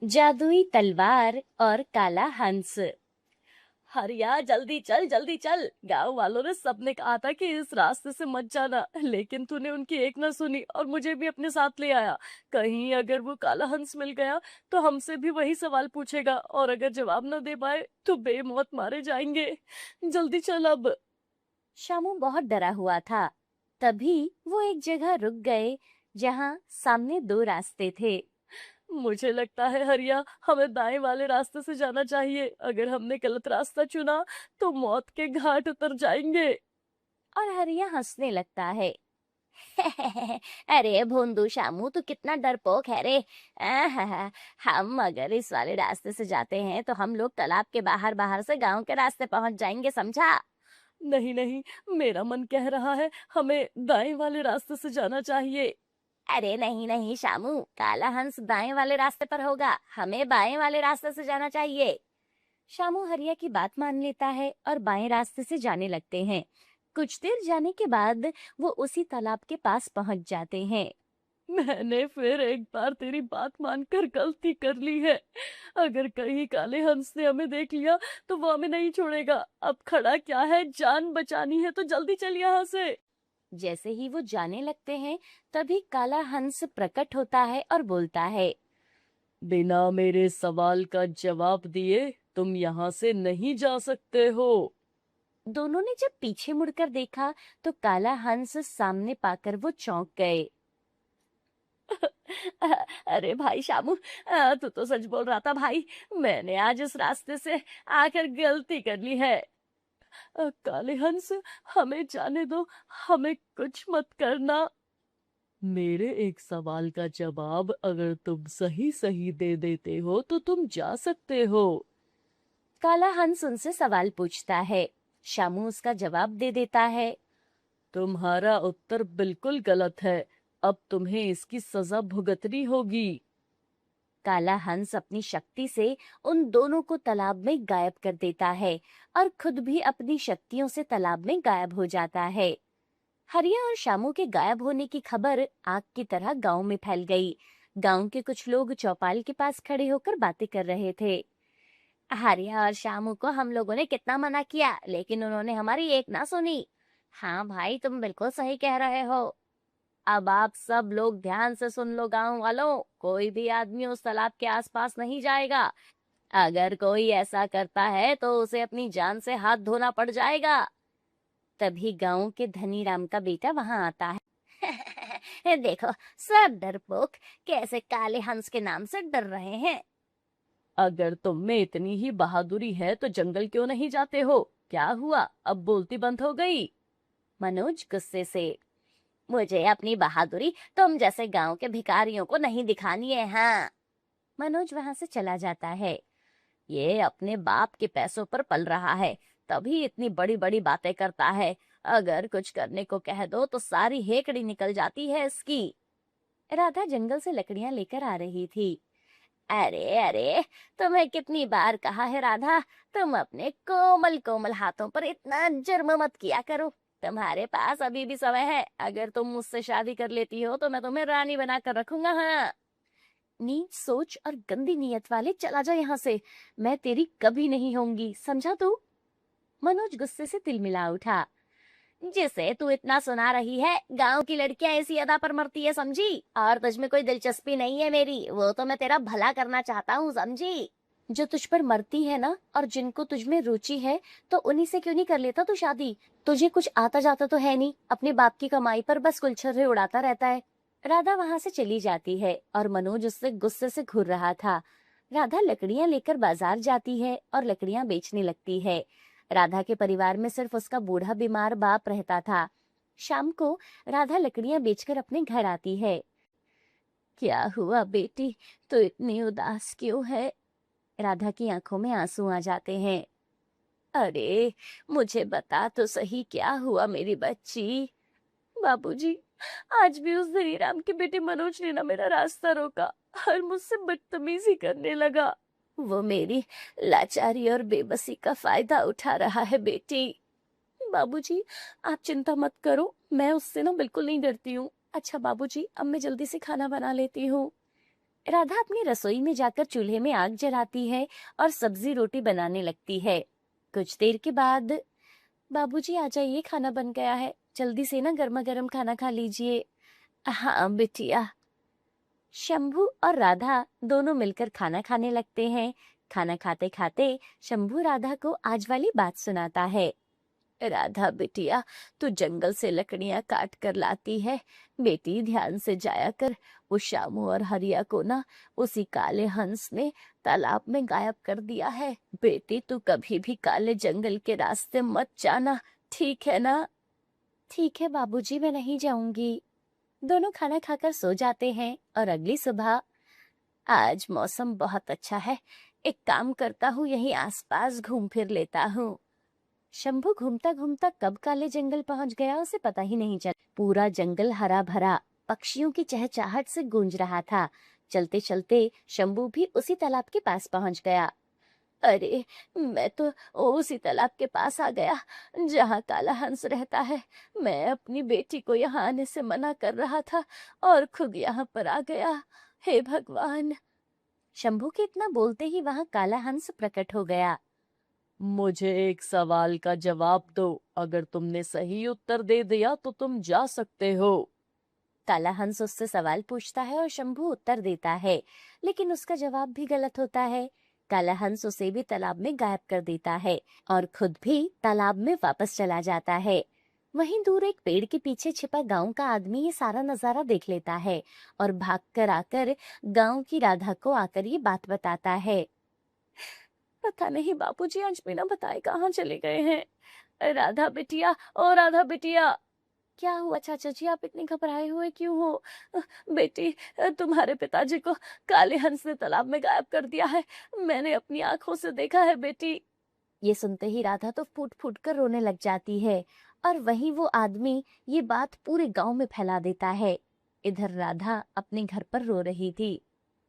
जादुई तलवार और काला हंस। हरिया जल्दी चल। गांव वालों ने सबने कहा था कि इस रास्ते से मत जाना, लेकिन तूने उनकी एक ना सुनी और मुझे भी अपने साथ ले आया। कहीं अगर वो काला हंस मिल गया तो हमसे भी वही सवाल पूछेगा, और अगर जवाब न दे पाए तो बेमौत मारे जाएंगे। जल्दी चल अब। शामू बहुत डरा हुआ था। तभी वो एक जगह रुक गए जहां सामने दो रास्ते थे। मुझे लगता है हरिया, हमें दाएं वाले रास्ते से जाना चाहिए। अगर हमने गलत रास्ता चुना तो मौत के घाट उतर जाएंगे। और हरिया हंसने लगता है। अरे भोंदू शामू, तू कितना डरपोक है रे। आहा, हम अगर इस वाले रास्ते से जाते हैं तो हम लोग तालाब के बाहर बाहर से गांव के रास्ते पहुंच जाएंगे, समझा? नहीं नहीं, मेरा मन कह रहा है हमें दाएं वाले रास्ते से जाना चाहिए। अरे नहीं नहीं शामू, काला हंस दाएं वाले रास्ते पर होगा, हमें बाएं वाले रास्ते से जाना चाहिए। शामू हरिया की बात मान लेता है और बाएं रास्ते से जाने लगते हैं। कुछ देर जाने के बाद वो उसी तालाब के पास पहुंच जाते हैं। मैंने फिर एक बार तेरी बात मानकर गलती कर ली है। अगर कहीं काले हंस ने हमें देख लिया तो वो हमें नहीं छोड़ेगा। अब खड़ा क्या है, जान बचानी है तो जल्दी चल यहाँ से। जैसे ही वो जाने लगते हैं तभी काला हंस प्रकट होता है और बोलता है, बिना मेरे सवाल का जवाब दिए तुम यहाँ से नहीं जा सकते हो। दोनों ने जब पीछे मुड़कर देखा तो काला हंस सामने पाकर वो चौंक गए। अरे भाई शामू, तू तो सच बोल रहा था भाई। मैंने आज इस रास्ते से आकर गलती कर ली है। काले हंस, हमें जाने दो, हमें कुछ मत करना। मेरे एक सवाल का जवाब अगर तुम सही सही दे देते हो तो तुम जा सकते हो। काला हंस उनसे सवाल पूछता है। शामू उसका जवाब दे देता है, तुम्हारा उत्तर बिल्कुल गलत है। अब तुम्हें इसकी सजा भुगतनी होगी। काला हंस अपनी शक्ति से उन दोनों को तालाब में गायब कर देता है और खुद भी अपनी शक्तियों से तालाब में गायब हो जाता है। हरिया और शामू के गायब होने की खबर आग की तरह गांव में फैल गई। गांव के कुछ लोग चौपाल के पास खड़े होकर बातें कर रहे थे। हरिया और शामू को हम लोगों ने कितना मना किया, लेकिन उन्होंने हमारी एक ना सुनी। हाँ भाई, तुम बिल्कुल सही कह रहे हो। अब आप सब लोग ध्यान से सुन लो गांव वालों, कोई भी आदमी उस तालाब के आसपास नहीं जाएगा। अगर कोई ऐसा करता है तो उसे अपनी जान से हाथ धोना पड़ जाएगा। तभी गांव के धनी राम का बेटा वहां आता है। देखो, सब डरपोक कैसे काले हंस के नाम से डर रहे हैं। अगर तुम में इतनी ही बहादुरी है तो जंगल क्यों नहीं जाते हो? क्या हुआ, अब बोलती बंद हो गई? मनोज गुस्से से, मुझे अपनी बहादुरी तुम जैसे गांव के भिखारियों को नहीं दिखानी है। हाँ। मनोज वहां से चला जाता है। ये अपने बाप के पैसों पर पल रहा है, तभी इतनी बड़ी बड़ी बातें करता है। अगर कुछ करने को कह दो तो सारी हेकड़ी निकल जाती है इसकी। राधा जंगल से लकड़ियां लेकर आ रही थी। अरे अरे, तुम्हें कितनी बार कहा है राधा, तुम अपने कोमल कोमल हाथों पर इतना जुर्म मत किया करो। तुम्हारे पास अभी भी समय है, अगर तुम मुझसे शादी कर लेती हो तो मैं तुम्हें रानी बनाकर रखूंगा। हाँ। नीच सोच और गंदी नीयत वाले, चला जा यहाँ से। मैं तेरी कभी नहीं होंगी, समझा तू? मनोज गुस्से से तिलमिला उठा। जिसे तू इतना सुना रही है, गांव की लड़कियां इसी अदा पर मरती है, समझी? और तुझ में कोई दिलचस्पी नहीं है मेरी, वो तो मैं तेरा भला करना चाहता हूँ, समझी? जो तुझ पर मरती है ना, और जिनको तुझ में रुचि है, तो उन्हीं से क्यों नहीं कर लेता तू शादी? तुझे कुछ आता जाता तो है नहीं, अपने बाप की कमाई पर बस गुलछर्रे उड़ाता रहता है। राधा वहां से चली जाती है और मनोज उससे गुस्से से घूर रहा था। राधा लकड़ियां लेकर बाजार जाती है और लकड़ियां बेचने लगती है। राधा के परिवार में सिर्फ उसका बूढ़ा बीमार बाप रहता था। शाम को राधा लकड़ियां बेचकर अपने घर आती है। क्या हुआ बेटी, तो इतनी उदास क्यों है? राधा की आंखों में आंसू आ जाते हैं। अरे, मुझे बता तो सही, क्या हुआ मेरी बच्ची? बाबूजी, आज भी उस धनी राम के बेटे मनोज ने ना मेरा रास्ता रोका और मुझसे बदतमीजी करने लगा। वो मेरी लाचारी और बेबसी का फायदा उठा रहा है बेटी। बाबूजी, आप चिंता मत करो, मैं उससे ना बिल्कुल नहीं डरती हूँ। अच्छा बाबूजी, अब मैं जल्दी से खाना बना लेती हूँ। राधा अपनी रसोई में जाकर चूल्हे में आग जलाती है और सब्जी रोटी बनाने लगती है। कुछ देर के बाद, बाबूजी आ जाइए, खाना बन गया है, जल्दी से ना गर्मा गर्म खाना खा लीजिए। हाँ बिटिया। शंभू और राधा दोनों मिलकर खाना खाने लगते हैं। खाना खाते खाते शंभू राधा को आज वाली बात सुनाता है। राधा बिटिया, तू जंगल से लकड़ियां काट कर लाती है। बेटी ध्यान से जाया कर। वो शामू और हरिया को ना उसी काले हंस ने तालाब में गायब कर दिया है। बेटी तू कभी भी काले जंगल के रास्ते मत जाना, ठीक है ना? ठीक है बाबूजी, मैं नहीं जाऊंगी। दोनों खाना खाकर सो जाते हैं और अगली सुबह, आज मौसम बहुत अच्छा है, एक काम करता हूँ, यहीं आसपास घूम फिर लेता हूँ। शंभू घूमता घूमता कब काले जंगल पहुंच गया उसे पता ही नहीं चला। पूरा जंगल हरा भरा पक्षियों की चहचहाहट से गूंज रहा था। चलते चलते शंभू भी उसी तालाब के पास पहुंच गया। अरे, मैं तो उसी तालाब के पास आ गया जहाँ काला हंस रहता है। मैं अपनी बेटी को यहाँ आने से मना कर रहा था और खुद यहाँ पर आ गया। हे भगवान! शंभू के इतना बोलते ही वहां काला हंस प्रकट हो गया। मुझे एक सवाल का जवाब दो, अगर तुमने सही उत्तर दे दिया तो तुम जा सकते हो। काला हंस उससे सवाल पूछता है और शंभू उत्तर देता है, लेकिन उसका जवाब भी गलत होता है। काला हंस उसे भी तालाब में गायब कर देता है और खुद भी तालाब में वापस चला जाता है। वहीं दूर एक पेड़ के पीछे छिपा गांव का आदमी ये सारा नजारा देख लेता है और भागकर आकर गांव की राधा को आकर ये बात बताता है। पता नहीं बाबूजी आज बिना बताए कहाँ चले गए हैं। राधा बिटिया, ओ राधा बिटिया! क्या हुआ चाचा जी, आप इतने घबराए हुए क्यों हो? बेटी, तुम्हारे पिताजी को काले हंस ने तालाब में गायब कर दिया है। मैंने अपनी आंखों से देखा है बेटी। ये सुनते ही राधा तो फूट फूट कर रोने लग जाती है और वहीं वो आदमी ये बात पूरे गांव में फैला देता है। इधर राधा अपने घर पर रो रही थी।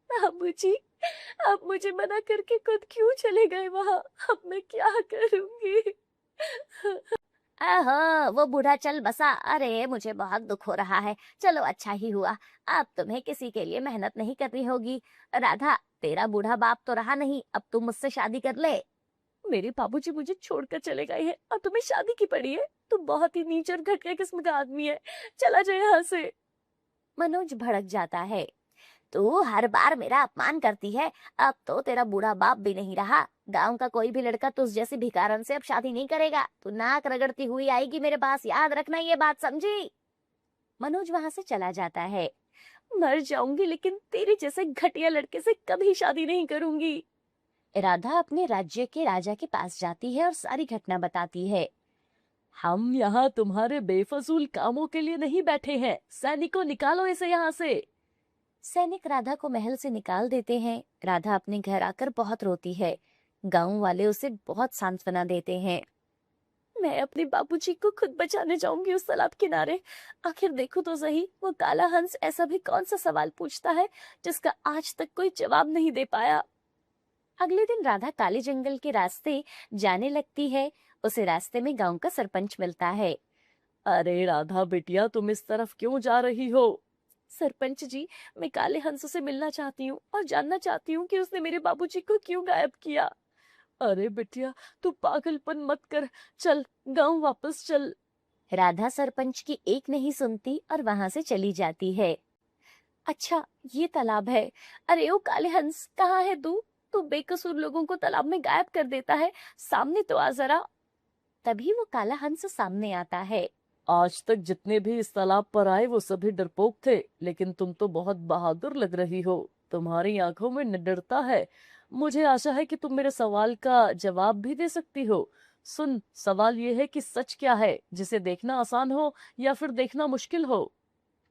बाबूजी, आप मुझे मना करके खुद क्यों चले गए वहां? अब मैं क्या करूंगी? आहो, वो बूढ़ा चल बसा। अरे मुझे बहुत दुख हो रहा है। चलो अच्छा ही हुआ, अब तुम्हें किसी के लिए मेहनत नहीं करनी होगी। राधा, तेरा बूढ़ा बाप तो रहा नहीं, अब तुम मुझसे शादी कर ले। मेरे बाबूजी मुझे छोड़कर चले गए हैं और तुम्हें शादी की पड़ी है? तुम बहुत ही नीच और घटिया किस्म का आदमी है, चला जाए यहाँ से। मनोज भड़क जाता है। तू हर बार मेरा अपमान करती है। अब तो तेरा बूढ़ा बाप भी नहीं रहा। गांव का कोई भी लड़का तुझ जैसी भिखारन से अब शादी नहीं करेगा। तू नाक रगड़ती हुई आएगी मेरे पास, याद रखना ये बात, समझी? मनोज वहां से चला जाता है। मर जाऊंगी लेकिन तेरे जैसे घटिया लड़के से कभी शादी नहीं करूंगी। राधा अपने राज्य के राजा के पास जाती है और सारी घटना बताती है। हम यहाँ तुम्हारे बेफजूल कामों के लिए नहीं बैठे हैं। सैनिकों, निकालो इसे यहाँ से। सैनिक राधा को महल से निकाल देते हैं। राधा अपने घर आकर बहुत रोती है। गांव वाले उसे बहुत सांत्वना देते हैं। मैं अपने बाबूजी को खुद बचाने जाऊंगी उस तालाब किनारे। आखिर देखो तो सही, वो काला हंस ऐसा भी कौन सा सवाल पूछता है जिसका आज तक कोई जवाब नहीं दे पाया। अगले दिन राधा काले जंगल के रास्ते जाने लगती है। उसे रास्ते में गांव का सरपंच मिलता है। अरे राधा बिटिया, तुम इस तरफ क्यों जा रही हो? सरपंच जी, मैं काले हंस से मिलना चाहती हूँ और जानना चाहती हूँ कि उसने मेरे बाबूजी को क्यों गायब किया। अरे बिटिया, तू पागलपन मत कर, चल गांव वापस चल। राधा सरपंच की एक नहीं सुनती और वहां से चली जाती है। अच्छा, ये तालाब है। अरे ओ काले हंस, कहाँ है तू? तू बेकसूर लोगों को तालाब में गायब कर देता है, सामने तो आ जरा। तभी वो काला हंस सामने आता है। आज तक जितने भी इस तालाब पर आए वो सभी डरपोक थे, लेकिन तुम तो बहुत बहादुर लग रही हो। तुम्हारी आंखों में निडरता है। मुझे आशा है कि तुम मेरे सवाल का जवाब भी दे सकती हो। सुन, सवाल ये है कि सच क्या है, जिसे देखना आसान हो या फिर देखना मुश्किल हो?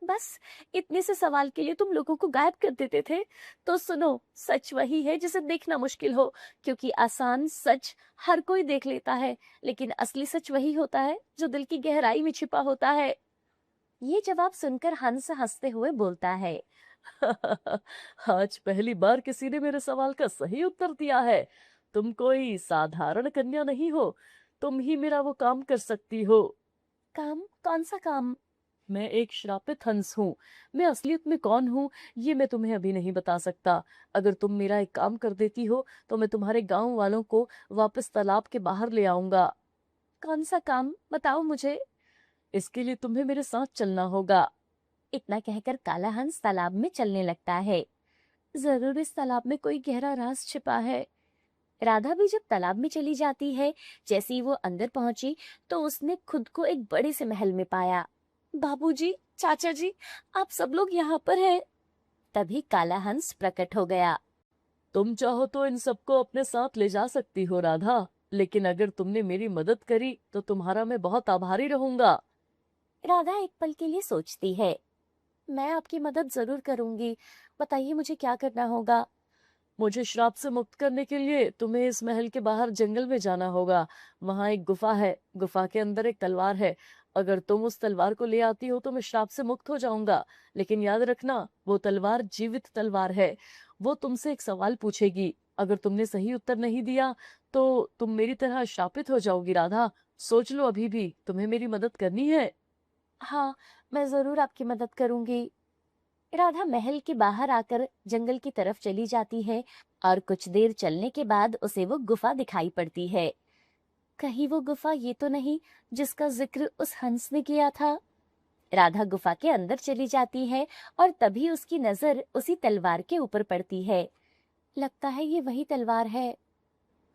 बस इतने से सवाल के लिए तुम लोगों को गायब कर देते थे। तो सुनो, सच वही है जिसे देखना मुश्किल हो, क्योंकि आसान सच हर कोई देख लेता है, लेकिन असली सच वही होता है जो दिल की गहराई में छिपा होता है। ये जवाब सुनकर हंस हंसते हुए बोलता है। आज पहली बार किसी ने मेरे सवाल का सही उत्तर दिया है। तुम कोई साधारण कन्या नहीं हो, तुम ही मेरा वो काम कर सकती हो। काम? कौन सा काम? मैं एक श्रापित हंस हूँ। मैं असलियत में कौन हूँ ये मैं तुम्हें अभी नहीं बता सकता। अगर तुम मेरा एक काम कर देती हो तो मैं तुम्हारे गांव वालों को वापस तालाब के बाहर ले आऊंगा। कौन सा काम बताओ मुझे। इसके लिए तुम्हें मेरे साथ चलना होगा। इतना कहकर काला हंस तालाब में चलने लगता है। जरूर इस तालाब में कोई गहरा राज छिपा है। राधा भी जब तालाब में चली जाती है, जैसे ही वो अंदर पहुंची तो उसने खुद को एक बड़े से महल में पाया। बाबूजी, चाचा जी, आप सब लोग यहाँ पर हैं। तभी काला हंस प्रकट हो गया। तुम चाहो तो इन सबको अपने साथ ले जा सकती हो राधा, लेकिन अगर तुमने मेरी मदद करी तो तुम्हारा मैं बहुत आभारी रहूंगा। राधा एक पल के लिए सोचती है। मैं आपकी मदद जरूर करूंगी, बताइए मुझे क्या करना होगा। मुझे श्राप से मुक्त करने के लिए तुम्हें इस महल के बाहर जंगल में जाना होगा। वहां एक गुफा है, गुफा के अंदर एक तलवार है। अगर तुम उस तलवार को ले आती हो तो मैं श्राप से मुक्त हो जाऊंगा। लेकिन याद रखना, वो तलवार जीवित तलवार है। वो तुमसे एक सवाल पूछेगी। अगर तुमने सही उत्तर नहीं दिया तो तुम मेरी तरह श्रापित हो जाओगी राधा। सोच लो, अभी भी तुम्हें मेरी मदद करनी है। हाँ, मैं जरूर आपकी मदद करूंगी। राधा महल के बाहर आकर जंगल की तरफ चली जाती है और कुछ देर चलने के बाद उसे वो गुफा दिखाई पड़ती है। कहीं वो गुफा ये तो नहीं जिसका जिक्र उस हंस ने किया था। राधा गुफा के अंदर चली जाती है और तभी उसकी नजर उसी तलवार के ऊपर पड़ती है। लगता है ये वही तलवार है।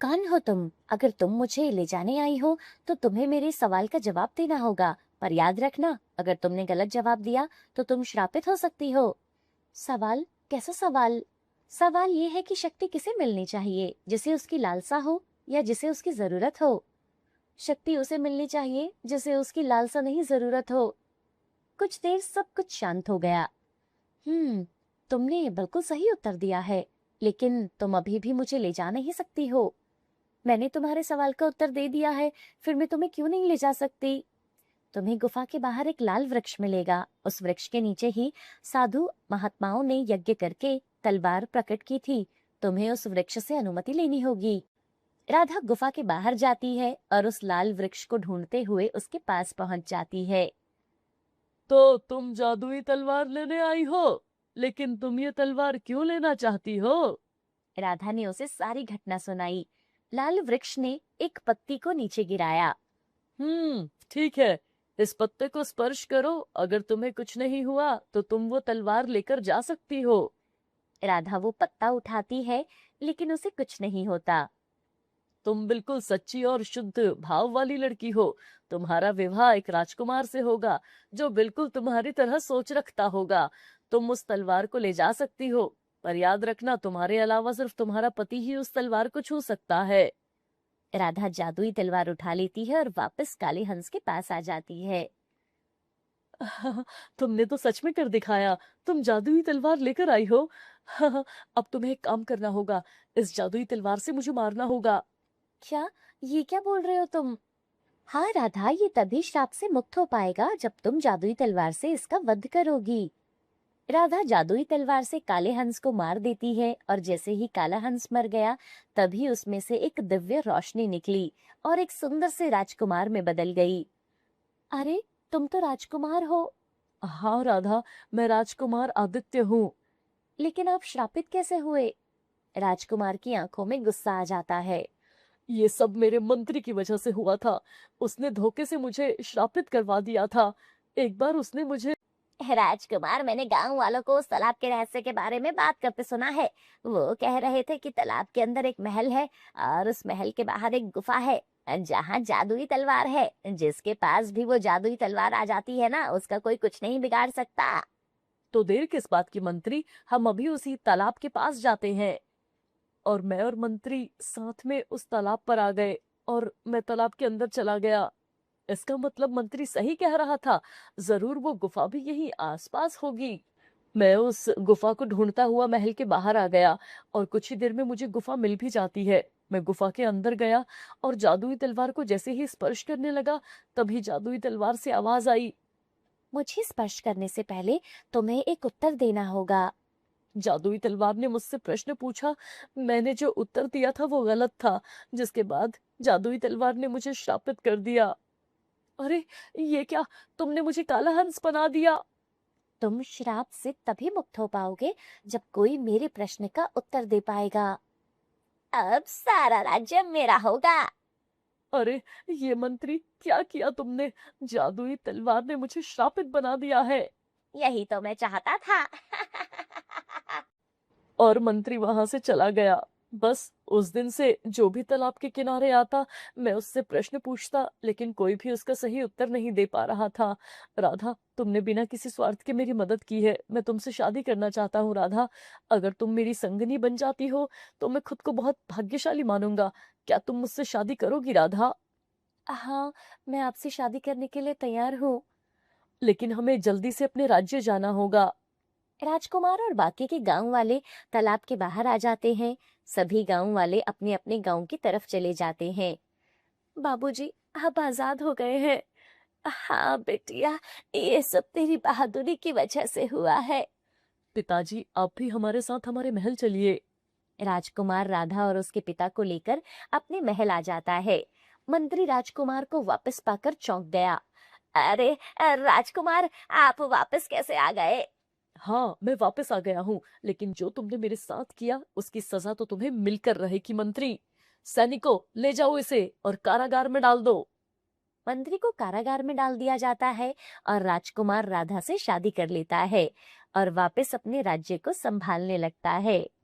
कौन हो तुम? अगर तुम मुझे ले जाने आई हो तो तुम्हें मेरे सवाल का जवाब देना होगा, पर याद रखना, अगर तुमने गलत जवाब दिया तो तुम श्रापित हो सकती हो। सवाल? कैसा सवाल? सवाल ये है कि शक्ति किसे मिलनी चाहिए, जिसे उसकी लालसा हो या जिसे उसकी जरूरत हो। शक्ति उसे मिलनी चाहिए जिसे उसकी लालसा नहीं जरूरत हो। कुछ देर सब कुछ शांत हो गया। तुमने बिल्कुल सही उत्तर दिया है, लेकिन तुम अभी भी मुझे ले जा नहीं सकती हो। मैंने तुम्हारे सवाल का उत्तर दे दिया है, फिर मैं तुम्हें क्यों नहीं ले जा सकती? तुम्हें गुफा के बाहर एक लाल वृक्ष मिलेगा। उस वृक्ष के नीचे ही साधु महात्माओं ने यज्ञ करके तलवार प्रकट की थी। तुम्हें उस वृक्ष से अनुमति लेनी होगी। राधा गुफा के बाहर जाती है और उस लाल वृक्ष को ढूंढते हुए उसके पास पहुंच जाती है। तो तुम जादुई तलवार लेने आई हो, लेकिन तुम ये तलवार क्यों लेना चाहती हो? राधा ने उसे सारी घटना सुनाई। लाल वृक्ष ने एक पत्ती को नीचे गिराया। ठीक है, इस पत्ते को स्पर्श करो। अगर तुम्हें कुछ नहीं हुआ तो तुम वो तलवार लेकर जा सकती हो। राधा वो पत्ता उठाती है, लेकिन उसे कुछ नहीं होता। तुम बिल्कुल सच्ची और शुद्ध भाव वाली लड़की हो। तुम्हारा विवाह एक राजकुमार से होगा जो बिल्कुल तुम्हारी तरह सोच रखता होगा। तुम उस तलवार को ले जा सकती हो, पर याद रखना, तुम्हारे अलावा सिर्फ तुम्हारा पति ही उस तलवार को छू सकता है। राधा जादुई तलवार उठा लेती है और वापस काले हंस के पास आ जाती है। तुमने तो सच में कर दिखाया। तुम जादुई तलवार लेकर आई हो। अब तुम्हें एक काम करना होगा। इस जादुई तलवार से मुझे मारना होगा। क्या? ये क्या बोल रहे हो तुम? हाँ राधा, ये तभी श्राप से मुक्त हो पाएगा जब तुम जादुई तलवार से इसका वध करोगी। राधा जादुई तलवार से काले हंस को मार देती है और जैसे ही काला हंस मर गया, तभी उसमें से एक दिव्य रोशनी निकली और एक सुंदर से राजकुमार में बदल गई। अरे, तुम तो राजकुमार हो। हाँ राधा, मैं राजकुमार आदित्य हूँ। लेकिन आप श्रापित कैसे हुए? राजकुमार की आंखों में गुस्सा आ जाता है। ये सब मेरे मंत्री की वजह से हुआ था। उसने धोखे से मुझे श्रापित करवा दिया था। एक बार उसने मुझे राजकुमार, मैंने गांव वालों को उस तालाब के रहस्य के बारे में बात करते सुना है। वो कह रहे थे कि तालाब के अंदर एक महल है और उस महल के बाहर एक गुफा है जहाँ जादुई तलवार है। जिसके पास भी वो जादुई तलवार आ जाती है ना, उसका कोई कुछ नहीं बिगाड़ सकता। तो देर किस बात की मंत्री, हम अभी उसी तालाब के पास जाते हैं। और मैं और मंत्री साथ में उस तालाब पर आ गए और मैं तालाब के अंदर चला गया। इसका मतलब मंत्री सही कह रहा था। जरूर वो गुफा भी यहीं आसपास होगी। मैं उस गुफा को ढूंढता हुआ महल के बाहर आ गया और कुछ ही देर में मुझे गुफा मिल भी जाती है। मैं गुफा के अंदर गया और जादुई तलवार को जैसे ही स्पर्श करने लगा, तभी जादुई तलवार से आवाज आई। मुझे स्पर्श करने से पहले तुम्हें एक उत्तर देना होगा। जादुई तलवार ने मुझसे प्रश्न पूछा। मैंने जो उत्तर दिया था वो गलत था, जिसके बाद जादुई तलवार ने मुझे श्रापित कर दिया। अरे ये क्या, तुमने मुझे काला हंस बना दिया। तुम श्राप से तभी मुक्त हो पाओगे जब कोई मेरे प्रश्न का उत्तर दे पाएगा। अब सारा राज्य मेरा होगा। अरे ये मंत्री, क्या किया तुमने? जादुई तलवार ने मुझे श्रापित बना दिया है। यही तो मैं चाहता था। और मंत्री वहां से चला गया। बस उस दिन से जो भी तालाब के किनारे आता, मैं उससे प्रश्न पूछता, लेकिन कोई भी उसका सही उत्तर नहीं दे पा रहा था। राधा, तुमने बिना किसी स्वार्थ के मेरी मदद की है। मैं तुमसे शादी करना चाहता हूँ राधा। अगर तुम मेरी संगनी बन जाती हो तो मैं खुद को बहुत भाग्यशाली मानूंगा। क्या तुम मुझसे शादी करोगी राधा? हाँ, मैं आपसे शादी करने के लिए तैयार हूँ। लेकिन हमें जल्दी से अपने राज्य जाना होगा। राजकुमार और बाकी के गांव वाले तालाब के बाहर आ जाते हैं। सभी गांव वाले अपने अपने गांव की तरफ चले जाते हैं। बाबूजी, आप आजाद हो गए हैं। हाँ बेटिया, ये सब तेरी बहादुरी की वजह से हुआ है। पिताजी, आप भी हमारे साथ हमारे महल चलिए। राजकुमार राधा और उसके पिता को लेकर अपने महल आ जाता है। मंत्री राजकुमार को वापस पाकर चौंक गया। अरे राजकुमार, आप वापस कैसे आ गए? हाँ, मैं वापस आ गया हूँ, लेकिन जो तुमने मेरे साथ किया उसकी सजा तो तुम्हें मिलकर रहेगी मंत्री। सैनिकों, ले जाओ इसे और कारागार में डाल दो। मंत्री को कारागार में डाल दिया जाता है और राजकुमार राधा से शादी कर लेता है और वापस अपने राज्य को संभालने लगता है।